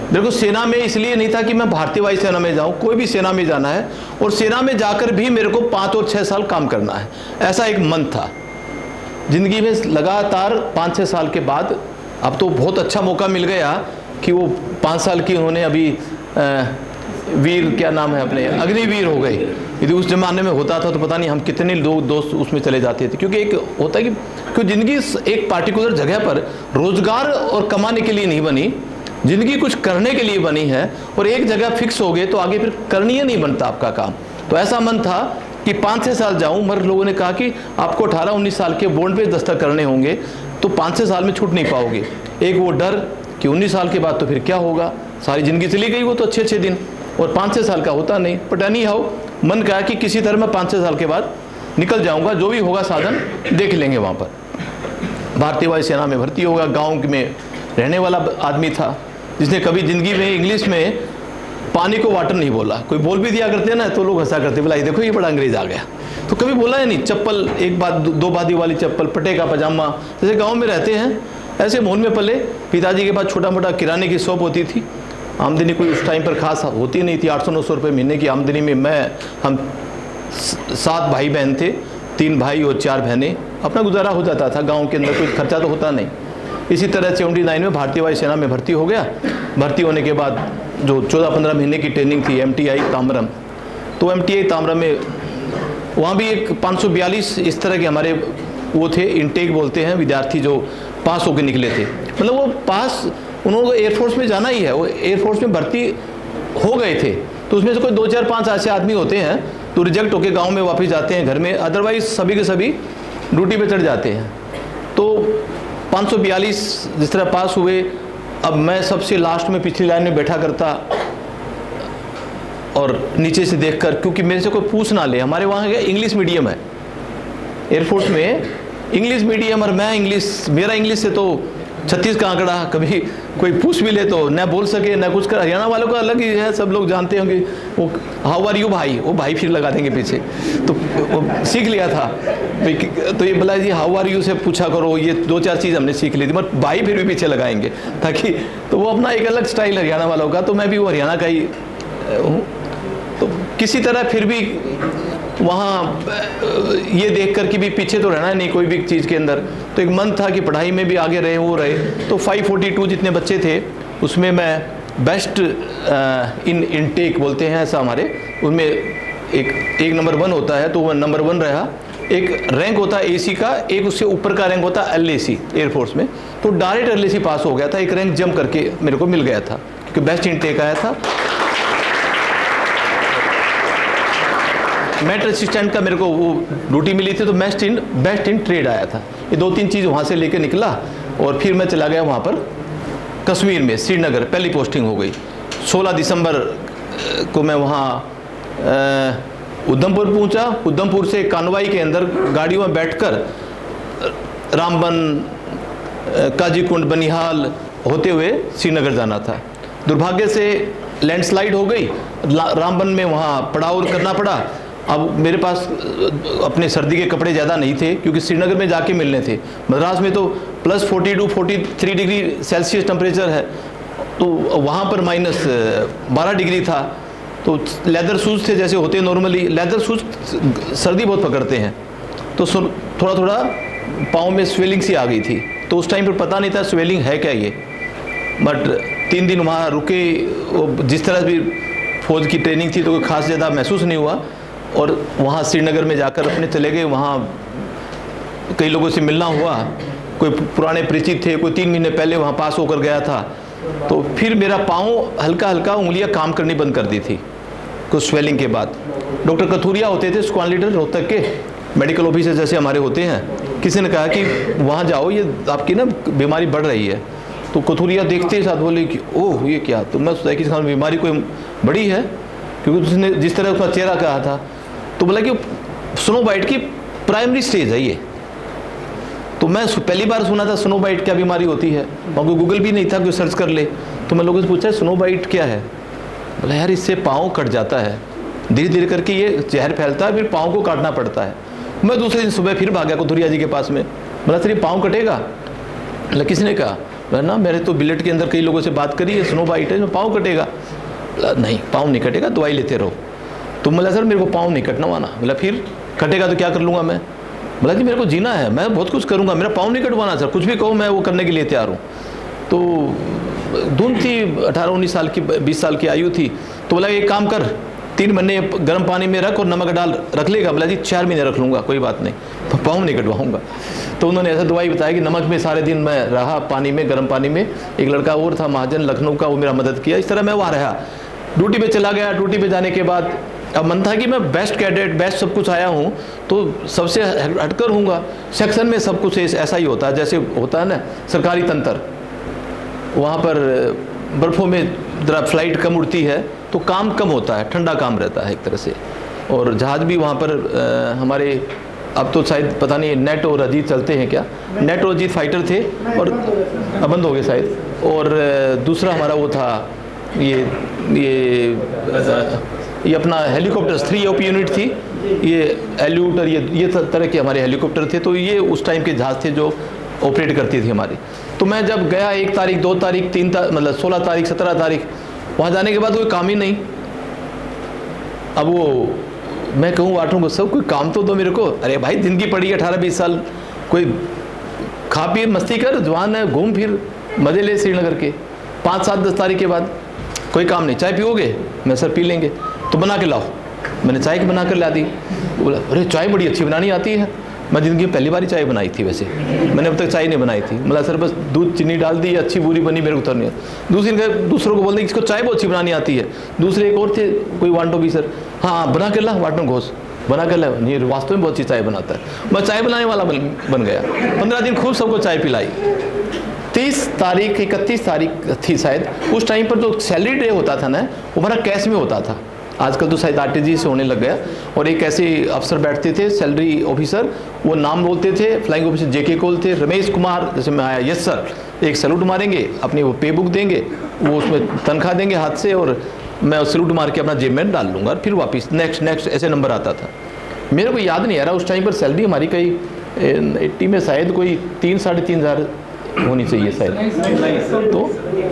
देखो, सेना में इसलिए नहीं था कि मैं भारतीय वायुसेना में जाऊं, कोई भी सेना में जाना है और सेना में जाकर भी मेरे को 5 और 6 साल काम करना है, ऐसा एक मन था जिंदगी में। लगातार 5-6 साल के बाद अब तो बहुत अच्छा मौका मिल गया कि वो 5 साल की उन्होंने अभी वीर, क्या नाम है अपने, अग्निवीर हो गए। यदि उस जमाने में होता था तो पता नहीं हम कितने लोग दोस्त उसमें चले जाते थे। क्योंकि एक होता है कि जिंदगी एक पार्टिकुलर जगह पर रोजगार और कमाने के लिए नहीं बनी, जिंदगी कुछ करने के लिए बनी है। और एक जगह फिक्स हो गए तो आगे फिर करनी नहीं बनता आपका काम। तो ऐसा मन था कि 5-6 साल जाऊं, मगर लोगों ने कहा कि आपको 18-19 साल के बॉन्ड पे दस्तखत करने होंगे, तो 5-6 साल में छूट नहीं पाओगे। एक वो डर कि 19 साल के बाद तो फिर क्या होगा, सारी जिंदगी चली गई वो तो अच्छे दिन, और 5-6 साल का होता नहीं। बट एनी हाउ मन कहा कि किसी तरह मैं 5-6 साल के बाद निकल जाऊंगा, जो भी होगा साधन देख लेंगे वहाँ पर। भारतीय वायुसेना में भर्ती होगा। गाँव में रहने वाला आदमी था जिसने कभी ज़िंदगी में इंग्लिश में पानी को वाटर नहीं बोला। कोई बोल भी दिया करते ना तो लोग हंसा करते, बोला ये देखो ये बड़ा अंग्रेज आ गया। तो कभी बोला है नहीं। चप्पल, एक बात 2 बादी वाली चप्पल, पटे का पजामा, जैसे गांव में रहते हैं ऐसे मोहन में पले। पिताजी के पास छोटा मोटा किराने की शॉप होती थी। आमदनी कोई उस टाइम पर खास होती नहीं थी। 800-900 रुपये महीने की आमदनी में हम 7 भाई बहन थे, 3 भाई और 4 बहनें, अपना गुजारा हो जाता था। गाँव के अंदर कोई खर्चा तो होता नहीं। इसी तरह 79 में भारतीय वायुसेना में भर्ती हो गया। भर्ती होने के बाद जो 14-15 महीने की ट्रेनिंग थी MTI ताम्रम, तो MTI ताम्रम में वहाँ भी एक 542 इस तरह के हमारे वो थे, इनटेक बोलते हैं, विद्यार्थी जो पास होकर निकले थे। मतलब वो पास, उन्होंने एयरफोर्स में जाना ही है, वो एयरफोर्स में भर्ती हो गए थे। तो उसमें से कोई 2-4-5 ऐसे आदमी होते हैं तो रिजेक्ट होकर गाँव में वापस जाते हैं घर में, अदरवाइज सभी के सभी ड्यूटी पर चढ़ जाते हैं। तो 542 जिस तरह पास हुए। अब मैं सबसे लास्ट में पिछली लाइन में बैठा करता और नीचे से देखकर, क्योंकि मेरे से कोई पूछ ना ले। हमारे वहाँ इंग्लिश मीडियम है एयरफोर्स में, इंग्लिश मीडियम, और मैं मेरा इंग्लिश से तो 36 का आंकड़ा। कभी कोई पूछ भी ले तो न बोल सके न कुछ कर। हरियाणा वालों का अलग ही है, सब लोग जानते होंगे वो हाउ आर यू भाई, वो भाई फिर लगा देंगे पीछे। तो वो सीख लिया था। तो ये बोला जी हाउ आर यू से पूछा करो, ये 2-4 चीज़ हमने सीख ली थी, मगर भाई फिर भी पीछे लगाएंगे ताकि, तो वो अपना एक अलग स्टाइल हरियाणा वालों का। तो मैं भी वो हरियाणा का ही हूँ। तो किसी तरह फिर भी वहाँ ये देख कर कि भी पीछे तो रहना है नहीं कोई भी चीज़ के अंदर। तो एक मन था कि पढ़ाई में भी आगे रहे, वो रहे। तो 542 जितने बच्चे थे उसमें मैं बेस्ट इन इनटेक बोलते हैं ऐसा हमारे, उनमें एक नंबर 1 होता है, तो वो नंबर 1 रहा। एक रैंक होता है AC का, एक उससे ऊपर का रैंक होता है LAC एयरफोर्स में। तो डायरेक्ट LAC पास हो गया था, एक रैंक जंप करके मेरे को मिल गया था क्योंकि बेस्ट इनटेक आया था। मेट असिस्टेंट का मेरे को वो ड्यूटी मिली थी, तो बेस्ट इन ट्रेड आया था। ये 2-3 चीज़ वहाँ से लेके निकला और फिर मैं चला गया वहाँ पर कश्मीर में, श्रीनगर पहली पोस्टिंग हो गई। 16 दिसंबर को मैं वहाँ उधमपुर पहुँचा। उधमपुर से कानवाई के अंदर गाड़ियों में बैठकर रामबन, काजीकुंड, बनिहाल होते हुए श्रीनगर जाना था। दुर्भाग्य से लैंडस्लाइड हो गई रामबन में, वहाँ पड़ाव करना पड़ा। अब मेरे पास अपने सर्दी के कपड़े ज़्यादा नहीं थे क्योंकि श्रीनगर में जाके मिलने थे। मद्रास में तो +42-43 डिग्री सेल्सियस टेम्परेचर है, तो वहाँ पर -12 डिग्री था। तो लेदर शूज़ थे जैसे होते नॉर्मली, लेदर शूज़ सर्दी बहुत पकड़ते हैं, तो थोड़ा पाँव में स्वेलिंग सी आ गई थी। तो उस टाइम पर पता नहीं था स्वेलिंग है क्या ये। बट 3 दिन वहाँ रुके, जिस तरह भी फौज की ट्रेनिंग थी तो कोई खास ज़्यादा महसूस नहीं हुआ। और वहाँ श्रीनगर में जाकर अपने चले गए। वहाँ कई लोगों से मिलना हुआ, कोई पुराने परिचित थे, कोई 3 महीने पहले वहाँ पास होकर गया था। तो फिर मेरा पाँव हल्का उंगलियाँ काम करनी बंद कर दी थी कुछ स्वेलिंग के बाद। डॉक्टर कथूरिया होते थे स्क्वाड लीडर रोहतक के, मेडिकल ऑफिसर जैसे हमारे होते हैं। किसी ने कहा कि वहाँ जाओ, ये आपकी ना बीमारी बढ़ रही है। तो कथूरिया देखते ही साथ बोले कि ओह ये क्या। तो मैं सोचा कि बीमारी कोई बड़ी है, क्योंकि उसने जिस तरह उसका चेहरा कहा था। तो बोला कि स्नो बाइट की प्राइमरी स्टेज है ये। तो मैं पहली बार सुना था स्नो बाइट क्या बीमारी होती है, वहाँ कोई गूगल भी नहीं था, कोई सर्च कर ले। तो मैं लोगों से पूछा स्नो बाइट क्या है। बोला यार इससे पाँव कट जाता है, धीरे धीरे करके ये जहर फैलता है, फिर पाँव को काटना पड़ता है। मैं दूसरे दिन सुबह फिर भाग गया कथूरिया जी के पास में। बोला तेरे पाँव कटेगा। बोला किसने कहा। ना मेरे तो बिलेट के अंदर कई लोगों से बात करी है, स्नो बाइट है, पाँव कटेगा। बोला नहीं पाँव नहीं कटेगा, दवाई लेते रहो। तो बोला सर मेरे को पाँव नहीं कटना वाना। बोला फिर कटेगा तो क्या कर लूँगा मैं? बोला जी मेरे को जीना है, मैं बहुत कुछ करूँगा, मेरा पाँव नहीं कटवाना सर, कुछ भी कहो मैं वो करने के लिए तैयार हूँ। तो धुन थी, 18-19 साल की, 20 साल की आयु थी। तो बोला एक काम कर, 3 महीने गर्म पानी में रख और नमक डाल रख लेगा। बोला जी 4 महीने रख लूँगा, कोई बात नहीं, पाँव नहीं कटवाऊँगा। तो उन्होंने ऐसा दवाई बताया कि नमक में सारे दिन मैं रहा, पानी में, गर्म पानी में। एक लड़का और था महाजन लखनऊ का, वो मेरा मदद किया। इस तरह मैं वहाँ रहा, ड्यूटी पे चला गया। ड्यूटी पे जाने के बाद अब मन था कि मैं बेस्ट कैडेट, बेस्ट सब कुछ आया हूँ तो सबसे हटकर हूँगा। सेक्शन में सब कुछ ऐसा ही होता है जैसे होता है ना सरकारी तंत्र। वहाँ पर बर्फ़ों में ज़रा फ्लाइट कम उड़ती है तो काम कम होता है, ठंडा काम रहता है एक तरह से। और जहाज़ भी वहाँ पर हमारे, अब तो शायद पता नहीं नेट और अजीत चलते हैं क्या, नेट और अजीत फाइटर थे और बंद हो गए शायद। और दूसरा हमारा वो था ये अपना हेलीकॉप्टर 3OP यूनिट थी, ये एल्यूट और ये तरह के हमारे हेलीकॉप्टर थे। तो ये उस टाइम के जहाज़ थे जो ऑपरेट करती थी हमारी। तो मैं जब गया 1 तारीख, 2 तारीख, 3 तारीख, मतलब 16 तारीख, 17 तारीख, वहाँ जाने के बाद कोई काम ही नहीं। अब वो मैं कहूँ वाटों को सब कोई काम तो दो मेरे को। अरे भाई जिंदगी पड़ी है 18-20 साल, कोई खा पी मस्ती कर, जवान है, घूम फिर, मज़े ले श्रीनगर के। 5, 7, 10 तारीख के बाद कोई काम नहीं। चाय पियोगे? मैं सर पी लेंगे। तो बना के लाओ। मैंने चाय की बना कर ला दी। बोला अरे चाय बड़ी अच्छी बनानी आती है। मैं ज़िंदगी में पहली बार ही चाय बनाई थी, वैसे मैंने अब तक चाय नहीं बनाई थी। मतलब सर बस दूध चीनी डाल दी, अच्छी बुरी बनी, मेरे को तो नहीं। दूसरों को बोल दें इसको चाय बहुत अच्छी बनानी आती है। दूसरे एक और थे कोई वांटो भी, सर हाँ बना कर ला, वाटो घोष बना कर ला, ये वास्तव में बहुत अच्छी चाय बनाता है। मैं चाय बनाने वाला बन गया। 15 दिन खूब सबको चाय पिलाई। 30 तारीख 31 तारीख थी शायद, उस टाइम पर जो सैलरी डे होता था ना वो हमारा कैश में होता था। आजकल तो शायद RTG से होने लग गया। और एक ऐसे अफसर बैठते थे सैलरी ऑफिसर, वो नाम बोलते थे, फ्लाइंग ऑफिसर JK कोल थे, रमेश कुमार। जैसे मैं आया यस सर, एक सैल्यूट मारेंगे, अपनी वो पे बुक देंगे, वो उसमें तनख्वाह देंगे हाथ से, और मैं सैल्यूट मार के अपना जेब में डाल लूँगा और फिर वापस नेक्स्ट ऐसे नंबर आता था। मेरे को याद नहीं आ रहा उस टाइम पर सैलरी हमारी कहीं 80 में शायद कोई 3-3.5 हज़ार होनी चाहिए शायद। तो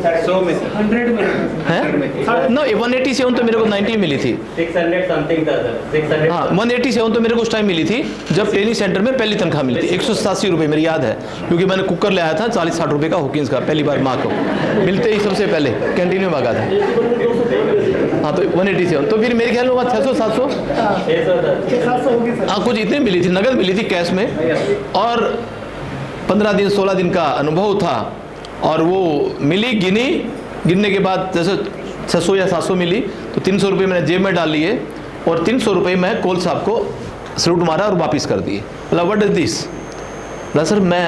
100 में 100 में है ना, 187 तो मेरे को 90 मिली थी। 600 समथिंग था सर, 600। हाँ 187 तो मेरे को उस टाइम मिली थी जब ट्रेनिंग सेंटर में पहली तनख्वाह मिली थी। 187 रुपये मेरी याद है, क्योंकि मैंने कुकर ले आया था 40-60 रुपये का हॉकिंस का, पहली बार माँ को मिलते ही सबसे पहले कैंटीन में भागा था। हाँ तो 187, तो फिर मेरे ख्याल में 600-700 हाँ कुछ इतनी मिली थी, नगद मिली थी कैश में। और 15 दिन 16 दिन का अनुभव था। और वो मिली, गिनने के बाद जैसे 600 या 700 मिली तो 300 रुपये मैंने जेब में डाल लिए और 300 रुपये मैं कोल साहब को सलूट मारा और वापस कर दिए। बोला व्हाट इज दिस? बोला सर मैं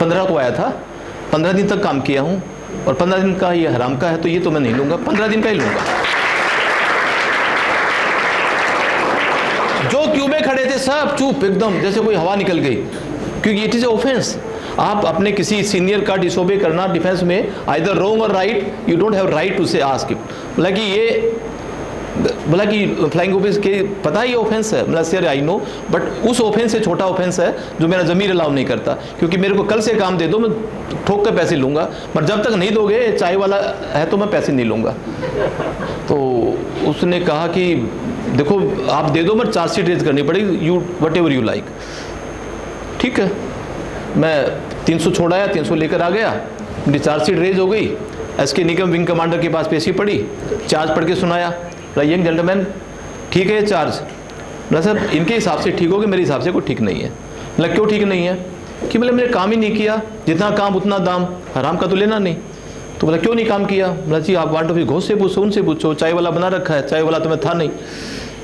15 को आया था, 15 दिन तक काम किया हूँ और 15 दिन का ये हराम का है तो ये तो मैं नहीं लूँगा, 15 दिन का ही लूँगा। जो क्यू में खड़े थे सब चुप एकदम, जैसे कोई हवा निकल गई, क्योंकि इट इज़ ऑफेंस। आप अपने किसी सीनियर का डिसोबे करना डिफेंस में, आइदर रॉन्ग और right, you don't have right to say ask. बोला कि ये, बोला कि फ्लाइंग ऑफिस के पता है ये ऑफेंस है। मतलब सर आई नो, बट उस ऑफेंस से छोटा ऑफेंस है जो मेरा ज़मीर अलाउ नहीं करता, क्योंकि मेरे को कल से काम दे दो, मैं ठोक कर पैसे लूँगा, पर जब तक नहीं दोगे, चाय वाला है तो मैं पैसे नहीं लूँगा। तो उसने कहा कि देखो आप दे दो, मैं चार्जशीट रेज करनी पड़ेगी, you what ever you like. ठीक है, मैं 300 छोड़ाया, 300 लेकर आ गया, मेरी चार्जशीट रेज हो गई। SK निगम विंग कमांडर के पास पेशी पड़ी, चार्ज पढ़ के सुनाया। यंग जेंटलमैन ठीक है चार्ज? बोला सर इनके हिसाब से ठीक होगा, मेरे हिसाब से कोई ठीक नहीं है। बोला क्यों ठीक नहीं है? कि बोले मैंने काम ही नहीं किया, जितना काम उतना दाम, हराम का तो लेना नहीं। तो बोला क्यों नहीं काम किया? बोला जी आप वांट ऑफ घोष से पूछो, उनसे पूछो, चाय वाला बना रखा है, चाय वाला तो मैं था नहीं।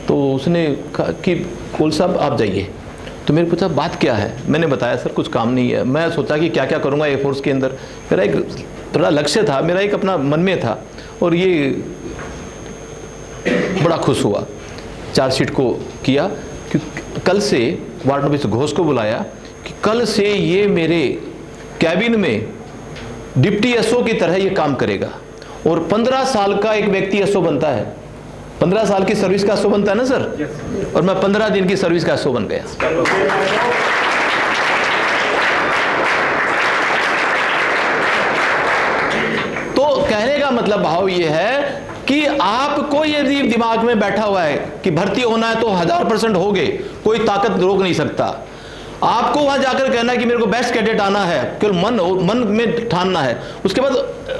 तो उसने कहा कि कोल साहब आप जाइए। तो मेरे पूछा बात क्या है? मैंने बताया सर कुछ काम नहीं है। मैं सोचा कि क्या क्या करूँगा एयरफोर्स के अंदर, मेरा एक बड़ा लक्ष्य था, मेरा एक अपना मन में था। और ये बड़ा खुश हुआ, चार्जशीट को किया कि कल से वार्ड ऑफिस घोष को बुलाया कि कल से ये मेरे कैबिन में डिप्टी SO की तरह ये काम करेगा। और 15 साल का एक व्यक्ति SO बनता है, 15 साल की सर्विस का SO बनता है ना सर, और मैं 15 दिन की सर्विस का SO बन गया। मतलब भाव ये है कि आपको यदि दिमाग में बैठा हुआ है कि भर्ती होना है तो 1000% होगे, कोई ताकत रोक नहीं सकता। आपको वहां जाकर कहना है कि मेरे को बेस्ट कैडेट आना है, केवल मन में ठानना है। उसके बाद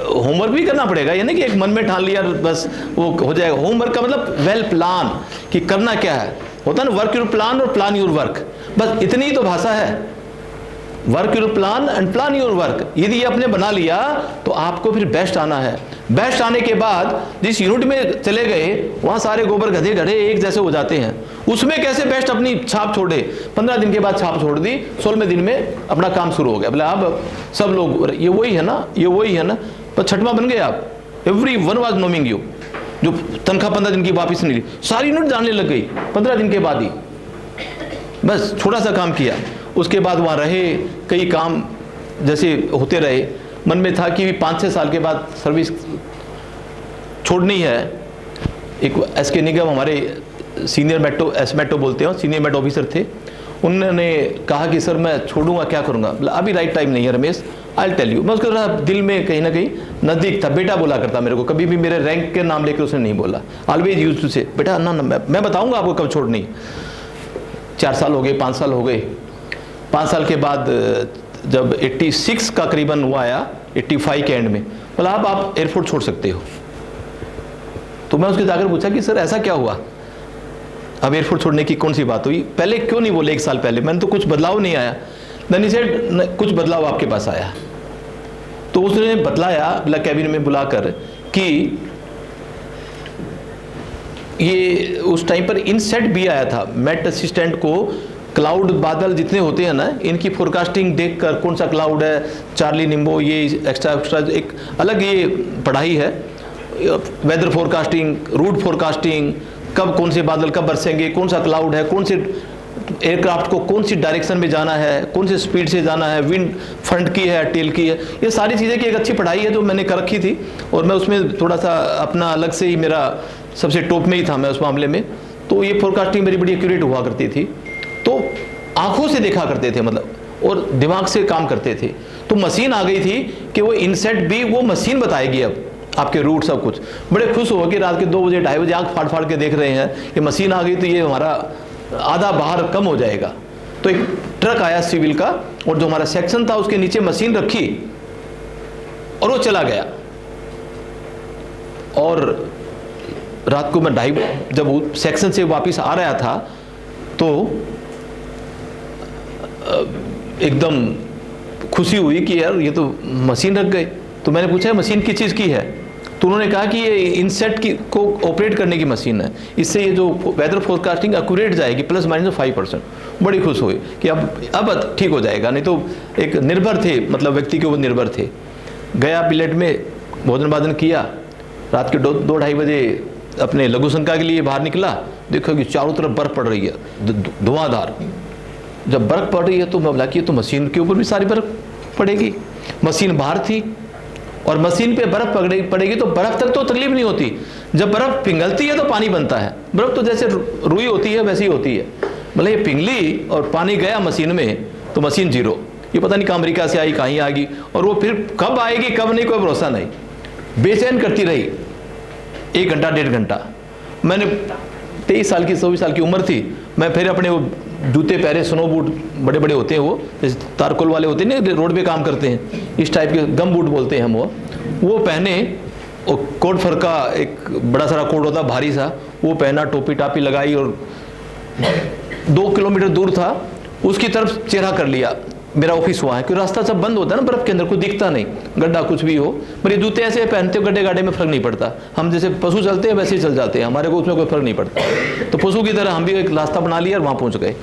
होमवर्क भी करना पड़ेगा, ये नहीं कि एक मन में ठान लिया बस वो हो जाएगा। होमवर्क का मतलब वेल प्लान, कि करना क्या है। होता है ना वर्क योर प्लान और प्लान योर वर्क, बस इतनी ही तो भाषा है। Work your plan and plan your work, यदि ये आपने बना लिया तो आपको फिर बेस्ट आना है। बेस्ट आने के बाद जिस यूनिट में चले गए वहां सारे गोबर गधे गधे एक जैसे हो जाते हैं। उसमें कैसे बेस्ट अपनी छाप छोड़े, 15 दिन के बाद छाप छोड़ दी, 16वें दिन में अपना काम शुरू हो गया। बोले अब सब लोग ये वही है ना, ये वही है ना, पर छठवां बन गए आप। Everyone was knowing you. जो तनख्वाह 15 दिन की वापस नहीं ली, सारी यूनिट जानने लग गई 15 दिन के बाद ही। बस थोड़ा सा काम किया, उसके बाद वहाँ रहे, कई काम जैसे होते रहे। मन में था कि 5-6 साल के बाद सर्विस छोड़नी है। एक SK निगम हमारे सीनियर मेट्रो, एसमेट्रो बोलते हैं, सीनियर मेट्रो ऑफिसर थे। उन्होंने कहा कि सर मैं छोड़ूंगा, क्या करूंगा। अभी राइट टाइम नहीं है रमेश, आई टेल यू। मैं उसका दिल में कहीं ना कहीं नज़दीक था। बेटा बोला करता मेरे को, कभी भी मेरे रैंक के नाम लेकर उसने नहीं बोला। ऑलवेज यूज टू से बेटा ना मैं बताऊंगा आपको कब छोड़नी। 4 साल हो गए, 5 साल हो गए। 5 साल के बाद जब 86 का करीबन हुआ आया, 85 के एंड में, बोला आप एयरपोर्ट छोड़ सकते हो। तो मैं उसके जाकर पूछा कि सर ऐसा क्या हुआ, अब एयरपोर्ट छोड़ने की कौन सी बात हुई, पहले क्यों नहीं बोले 1 साल पहले। मैंने तो कुछ बदलाव नहीं आया। देन ही सेड कुछ बदलाव आपके पास आया। तो उसने बतलाया मतलब कैबिन में बुलाकर कि ये उस टाइम पर इनसेट भी आया था। मेट असिस्टेंट को क्लाउड, बादल जितने होते हैं ना, इनकी फोरकास्टिंग देखकर कौन सा क्लाउड है, चार्ली निम्बो, ये एक्स्ट्रा एक अलग ये पढ़ाई है। वेदर फोरकास्टिंग, रूट फोरकास्टिंग, कब कौन से बादल कब बरसेंगे, कौन सा क्लाउड है, कौन से एयरक्राफ्ट को कौन सी डायरेक्शन में जाना है, कौन सी स्पीड से जाना है, विंड फ्रंट की है टेल की है, ये सारी चीज़ें की एक अच्छी पढ़ाई है जो मैंने कर रखी थी। और मैं उसमें थोड़ा सा अपना अलग से ही, मेरा सबसे टॉप में ही था मैं उस मामले में। तो ये फोरकास्टिंग मेरी बड़ी एक्यूरेट हुआ करती थी। तो आंखों से देखा करते थे मतलब, और दिमाग से काम करते थे। तो मशीन आ गई थी कि वो इनसेट भी वो मशीन बताएगी अब आपके रूट सब कुछ। बड़े खुश हो कि रात के 2 बजे 2:30 बजे आंख फाड़ फाड़ के देख रहे हैं कि मशीन आ गई, तो ये हमारा आधा बाहर कम हो जाएगा। तो एक ट्रक आया सिविल का, और जो हमारा सेक्शन था उसके नीचे मशीन रखी और वो चला गया। और रात को मैं 2:30 जब सेक्शन से वापस आ रहा था तो एकदम खुशी हुई कि यार ये तो मशीन रख गए। तो मैंने पूछा मशीन किस चीज़ की है, तो उन्होंने कहा कि ये इनसेट की को ऑपरेट करने की मशीन है, इससे ये जो वेदर फोरकास्टिंग एक्यूरेट जाएगी ±5%। बड़ी खुश हुई कि अब ठीक हो जाएगा। नहीं तो एक निर्भर थे, मतलब व्यक्ति के ऊपर निर्भर थे। गया बिलेट में भोजन भाजन किया, रात के 2-2:30 बजे अपने लघु शंका के लिए बाहर निकला। देखो कि चारों तरफ बर्फ पड़ रही है, धुआंधार। जब बर्फ पड़ रही है तो मैं बोला कि ये तो मशीन के ऊपर भी सारी बर्फ पड़ेगी। मशीन बाहर थी और मशीन पे बर्फ पड़ेगी तो बर्फ तक तो तकलीफ नहीं होती, जब बर्फ पिघलती है तो पानी बनता है। बर्फ तो जैसे रुई होती है वैसी होती है। मतलब ये पिघली और पानी गया मशीन में तो मशीन जीरो। ये पता नहीं अमेरिका से आई कहीं आ गई, और वो फिर कब आएगी कब नहीं कोई भरोसा नहीं। बेचैन करती रही 1 घंटा 1.5 घंटा। मैंने 23 साल की 24 साल की उम्र थी, मैं फिर अपने वो जूते पहरे, स्नो बूट बड़े बड़े होते हैं वो, जैसे तारकोल वाले होते हैं ना, रोड पे काम करते हैं, इस टाइप के गम बूट बोलते हैं हम वो पहने, और कोट फर का एक बड़ा सारा कोट होता भारी सा, वो पहना, टोपी टापी लगाई, और 2 किलोमीटर दूर था उसकी तरफ चेहरा कर लिया मेरा ऑफिस हुआ है। क्योंकि रास्ता सब बंद होता है ना, बर्फ के अंदर कुछ दिखता नहीं, गड्ढा कुछ भी हो। मेरे जूते ऐसे पहनते हो गड्ढे गाड्ढे में फर्क नहीं पड़ता। हम जैसे पशु चलते हैं वैसे ही चल जाते हैं, हमारे को उसमें कोई फर्क नहीं पड़ता। तो पशु की तरह हम भी एक रास्ता बना लिया और वहाँ पहुँच गए।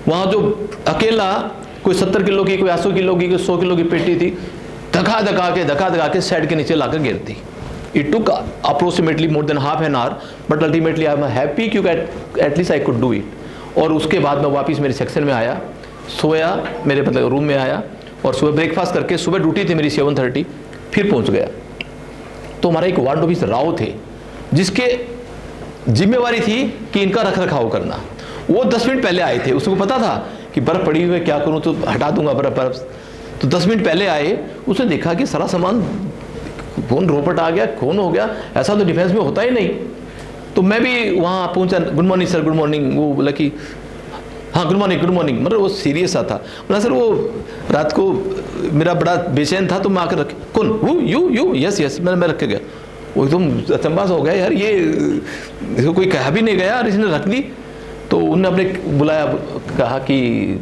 वहाँ जो अकेला कोई 70 किलो की, कोई 800 किलो की, कोई 100 किलो की पेटी थी, धका धका के साइड के नीचे लाकर गिरती। It took approximately more than half an hour, but ultimately I am happy क्योंकि at least I could do it. और उसके बाद मैं वापस मेरे सेक्शन में आया, सोया, मेरे मतलब रूम में आया, और सुबह ब्रेकफास्ट करके, सुबह ड्यूटी थी मेरी 7:30, फिर पहुंच गया। तो हमारा एक वार्ड ऑफिस राव थे जिसके जिम्मेवारी थी कि इनका रख रखाव करना। वो 10 मिनट पहले आए थे, उसको पता था कि बर्फ पड़ी हुई है, क्या करूं, तो हटा दूंगा बर्फ। तो 10 मिनट पहले आए, उसने देखा कि सारा सामान कौन रोबोट आ गया, कौन हो गया, ऐसा तो डिफेंस में होता ही नहीं। तो मैं भी वहाँ पहुँचा, good morning sir, good morning. वो बोला कि हाँ गुड मॉर्निंग गुड मॉर्निंग, मतलब वो सीरियस सा था। बोला सर वो रात को मेरा बड़ा बेचैन था तो मैं आकर रख, कौन वो, यू यस यस, मैं रख के गया। वो एकदम अचंभा सा हो गया, यार ये इसको कोई कहा भी नहीं गया और इसने रख दी। तो उन्होंने अपने बुलाया, कहा कि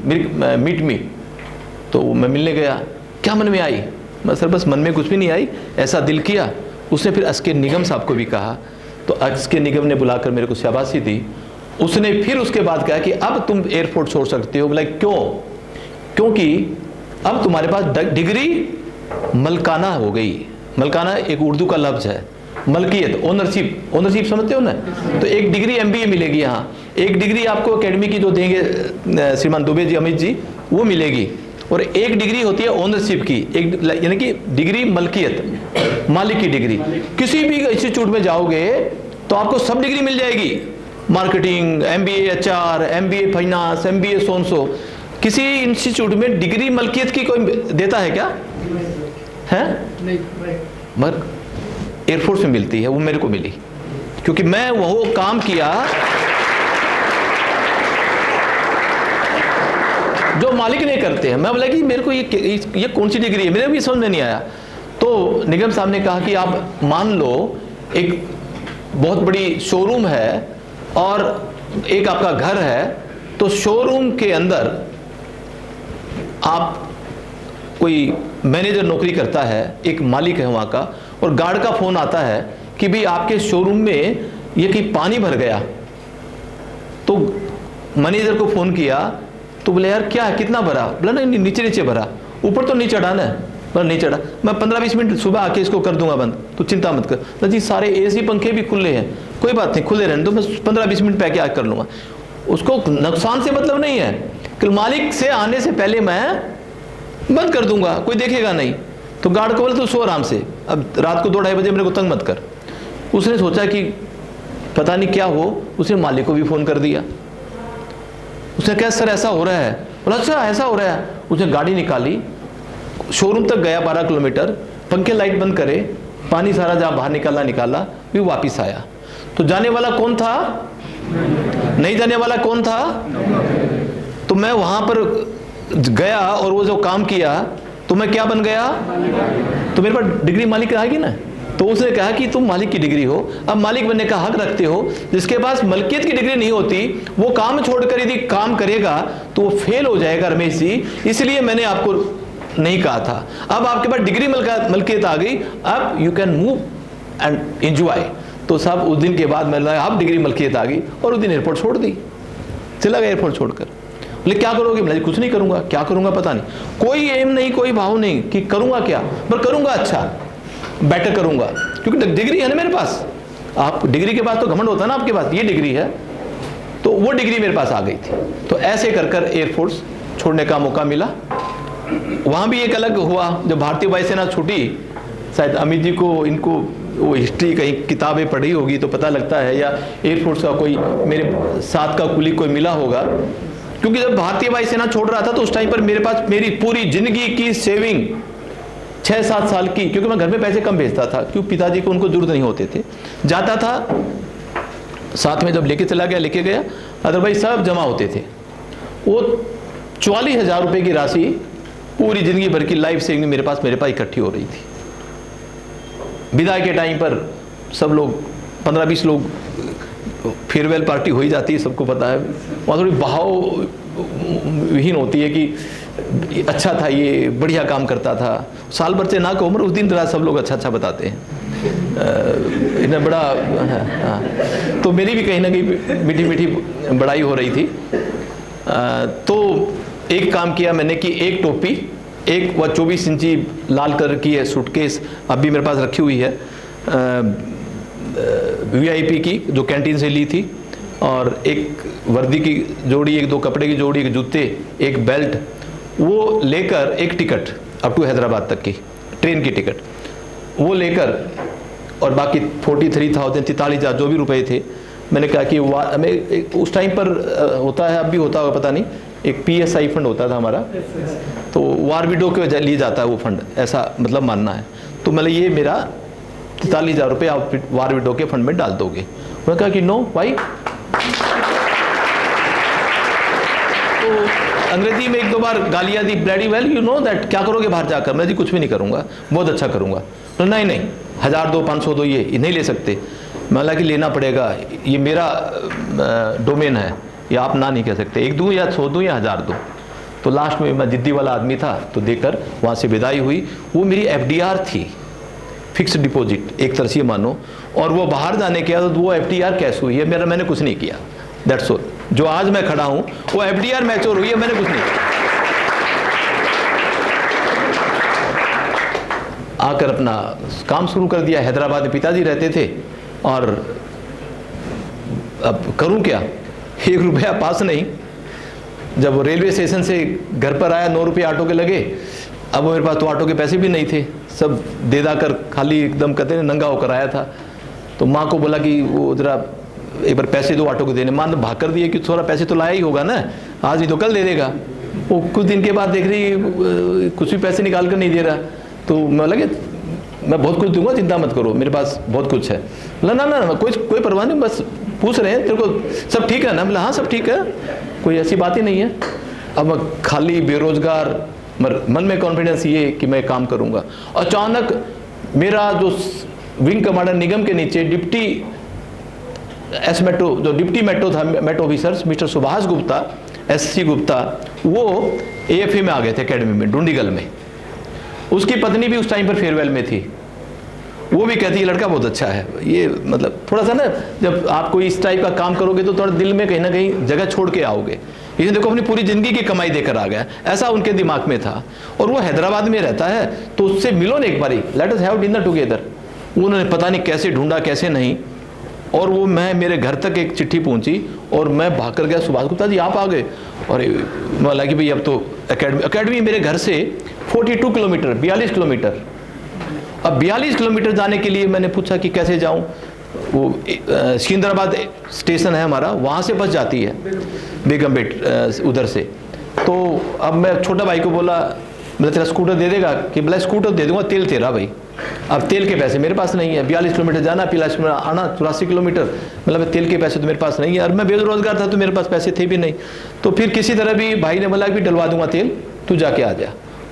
मीट मी। तो मैं मिलने गया, क्या मन में आई? मैं सर बस मन में कुछ भी नहीं आई, ऐसा दिल किया। उसने फिर एस के निगम साहब को भी कहा, तो एस के निगम ने बुलाकर मेरे को शाबाशी दी। उसने फिर उसके बाद कहा कि अब तुम एयरपोर्ट छोड़ सकते हो। बोला क्यों? क्योंकि अब तुम्हारे पास डिग्री मलकाना हो गई। मलकाना एक उर्दू का लफ्ज है, मलकियत, ओनरशिप। ओनरशिप समझते हो ना? तो एक डिग्री एमबीए मिलेगी यहाँ, एक डिग्री आपको एकेडमी की जो देंगे श्रीमान दुबे जी, अमित जी, वो मिलेगी। और एक डिग्री होती है ओनरशिप की, एक यानी कि डिग्री मलकियत, मालिक की डिग्री। किसी भी इंस्टीट्यूट में जाओगे तो आपको सब डिग्री मिल जाएगी, marketing, MBA HR, MBA finance, MBA so and so. किसी इंस्टीट्यूट में डिग्री मलकियत की कोई देता है क्या? है नहीं, मगर एयरफोर्स में मिलती है, वो मेरे को मिली क्योंकि मैं वो काम किया जो मालिक नहीं करते हैं। मैं बोला कि मेरे को ये कौन सी डिग्री है, मेरे भी समझ में नहीं आया। तो निगम साहब ने कहा कि आप मान लो एक बहुत बड़ी शोरूम है और एक आपका घर है, तो शोरूम के अंदर आप कोई मैनेजर नौकरी करता है, एक मालिक है वहाँ का, और गार्ड का फोन आता है कि भाई आपके शोरूम में ये कि पानी भर गया। तो मैनेजर को फोन किया तो बोले यार क्या है, कितना भरा? बोला नहीं नीचे नीचे भरा, ऊपर तो नहीं चढ़ा ना। बोला नहीं चढ़ा, मैं 15-20 मिनट सुबह आके इसको कर दूंगा बंद, तो चिंता मत कर। बोला जी सारे एसी पंखे भी खुले हैं, कोई बात नहीं खुले रहने दो, मैं 15-20 मिनट पे आके कर लूंगा। उसको नुकसान से मतलब नहीं है कि मालिक से आने से पहले मैं बंद कर दूंगा, कोई देखेगा नहीं। तो गार्ड को बोले तो सो आराम से, अब रात को 2-2:30 बजे मेरे को तंग मत कर। उसने सोचा कि पता नहीं क्या हो, उसने मालिक को भी फोन कर दिया। उसने कहा सर ऐसा हो रहा है। बोला अच्छा ऐसा हो रहा है। उसने गाड़ी निकाली, शोरूम तक गया 12 किलोमीटर, पंखे लाइट बंद करे, पानी सारा जहाँ बाहर निकाला, फिर वापिस आया। तो जाने वाला कौन था? नहीं जाने वाला कौन था? तो मैं वहां पर गया और वो जो काम किया तो मैं क्या बन गया? तो मेरे पास डिग्री मालिक आएगी ना। तो उसने कहा कि तुम मालिक की डिग्री हो, अब मालिक बनने का हक रखते हो। जिसके पास मलकियत की डिग्री नहीं होती वो काम छोड़कर यदि काम करेगा तो वो फेल हो जाएगा रमेश जी, इसलिए मैंने आपको नहीं कहा था। अब आपके पास डिग्री मलकियत आ गई, अब you can move and enjoy. तो साहब उस दिन के बाद मैंने अब डिग्री मलकियत आ गई और उस दिन एयरपोर्ट छोड़ दी, चला गया एयरपोर्ट छोड़कर। बोले क्या करोगे? मैं कुछ नहीं करूंगा। क्या करूंगा पता नहीं, कोई एम नहीं, कोई भाव नहीं कि करूंगा क्या, पर करूंगा अच्छा, बेटर करूंगा, क्योंकि डिग्री है ना मेरे पास। आप डिग्री के पास तो घमंड होता है ना, आपके पास ये डिग्री है, तो वो डिग्री मेरे पास आ गई थी। तो ऐसे कर कर एयरफोर्स छोड़ने का मौका मिला। वहां भी एक अलग हुआ, जब भारतीय वायुसेना छूटी, शायद अमित जी को इनको वो हिस्ट्री कहीं किताबें पढ़ी होगी तो पता लगता है, या एयरफोर्स का कोई मेरे साथ का कुली कोई मिला होगा। क्योंकि जब भारतीय वायुसेना छोड़ रहा था तो उस टाइम पर मेरे पास मेरी पूरी जिंदगी की सेविंग 6-7 साल की, क्योंकि मैं घर में पैसे कम भेजता था, क्योंकि पिताजी को उनको जरूरत नहीं होते थे, जाता था साथ में, जब लेके चला गया लेके गया, अदरवाइज सब जमा होते थे। वो 44,000 रुपए की राशि पूरी जिंदगी भर की लाइफ सेविंग मेरे पास इकट्ठी हो रही थी। विदाई के टाइम पर सब लोग 15-20 लोग, फेयरवेल पार्टी हो ही जाती है, सबको पता है। वहाँ थोड़ी भावहीन होती है कि अच्छा था ये, बढ़िया काम करता था, साल भर से ना को उम्र, उस दिन रात सब लोग अच्छा बताते हैं। इतना बड़ा हाँ। तो मेरी भी कहीं ना कहीं मीठी मीठी बड़ाई हो रही थी। तो एक काम किया मैंने कि एक टोपी, एक वह 24 इंची लाल कलर की है सूटकेस, अभी मेरे पास रखी हुई है, VIP की, जो कैंटीन से ली थी, और एक वर्दी की जोड़ी, 1-2 कपड़े की जोड़ी, एक जूते, एक बेल्ट, वो लेकर एक टिकट अप टू हैदराबाद तक की ट्रेन की टिकट वो लेकर, और बाकी 43,000 जो भी रुपए थे, मैंने कहा कि हमें उस टाइम पर होता है, अब भी होता होगा पता नहीं, एक PSI फंड होता था हमारा, तो वार विडो के लिए जाता है वो फंड, ऐसा मतलब मानना है। तो मतलब ये मेरा 43,000 रुपये आप वार विडो के फंड में डाल दोगे। मैं कहा कि नो वाई। तो अंग्रेजी में 1-2 बार गालियाँ दी, bloody well you know that, क्या करोगे बाहर जाकर? मैं जी कुछ भी नहीं करूँगा, बहुत अच्छा करूँगा। तो नहीं नहीं 1000 दो 500 दो, ये नहीं ले सकते। मैं बोला कि लेना पड़ेगा, ये मेरा डोमेन है, ये आप ना नहीं कह सकते। 1 दूँ या 100 दूँ या 1000 दूँ। तो लास्ट में मैं जिद्दी वाला आदमी था, तो देकर वहाँ से विदाई हुई। वो मेरी FDR थी, फिक्स्ड डिपॉजिट एक तरह से मानो, और वो बाहर जाने के बाद वो FDR कैश हुई है, मैंने कुछ नहीं किया। That's all. जो आज मैं खड़ा हूँ वो FDR मैच्योर हुई है, मैंने कुछ नहीं किया। आकर अपना काम शुरू कर दिया। हैदराबाद में पिताजी रहते थे, और अब करूं क्या, 1 रुपया पास नहीं। जब वो रेलवे स्टेशन से घर पर आया, 9 रुपये ऑटो के लगे। अब मेरे पास तो ऑटो के पैसे भी नहीं थे, सब दे दाकर खाली एकदम कहते हैं नंगा होकर आया था। तो माँ को बोला कि वो जरा एक बार पैसे दो ऑटो को देने। माँ ने भाग कर दिए कि थोड़ा पैसे तो लाया ही होगा ना, आज नहीं तो कल दे देगा। वो कुछ दिन के बाद देख रही कुछ भी पैसे निकाल कर नहीं दे रहा। तो मैं लगे मैं बहुत कुछ दूंगा, चिंता मत करो, मेरे पास बहुत कुछ है। बोला ना ना कोई परवाह नहीं, बस पूछ रहे हैं तेरे को सब ठीक है ना? बोला हाँ सब ठीक है, कोई ऐसी बात ही नहीं है। अब मैं खाली बेरोजगार, मन में कॉन्फिडेंस ये कि मैं काम करूंगा। अचानक मेरा जो विंग कमांडर निगम के नीचे डिप्टी एस मेट्रो, जो डिप्टी मेट्रो था, metro officers mister Subhash Gupta, SC Gupta, वो AFA में आ गए थे एकेडमी में डुंडीगल में। उसकी पत्नी भी उस टाइम पर फेयरवेल में थी। वो भी कहती है लड़का बहुत अच्छा है। ये मतलब थोड़ा सा ना, जब आप कोई इस टाइप का काम करोगे तो थोड़ा दिल में कहीं ना कहीं जगह छोड़ के आओगे। ये देखो अपनी पूरी जिंदगी की कमाई देकर आ गया, ऐसा उनके दिमाग में था। और वो हैदराबाद में रहता है, तो उससे मिलो ना एक बारी, let us have dinner together. उन्होंने पता नहीं कैसे ढूंढा कैसे नहीं, और वो मेरे घर तक एक चिट्ठी पहुंची, और मैं भाग कर गया, सुभाष गुप्ता जी आप आ गए। और बोला कि भाई अब तो एकेडमी मेरे घर से 42 किलोमीटर, 42 किलोमीटर। अब 42 किलोमीटर जाने के लिए मैंने पूछा कि कैसे जाऊं। वो सिकंदराबाद स्टेशन है हमारा, वहाँ से बस जाती है बेगमपेट उधर से। तो अब मैं छोटा भाई को बोला, बोला तेरा स्कूटर दे देगा? कि बोला स्कूटर दे दूंगा, तेल तेरा भाई। अब तेल के पैसे मेरे पास नहीं है, 42 किलोमीटर जाना, 42 किलोमीटर आना, 84 किलोमीटर, मतलब तेल के पैसे तो मेरे पास नहीं है। और मैं बेरोजगार था तो मेरे पास पैसे थे भी नहीं। तो फिर किसी तरह भी भाई ने बोला कि डलवा दूंगा तेल, तू जाके आ जा।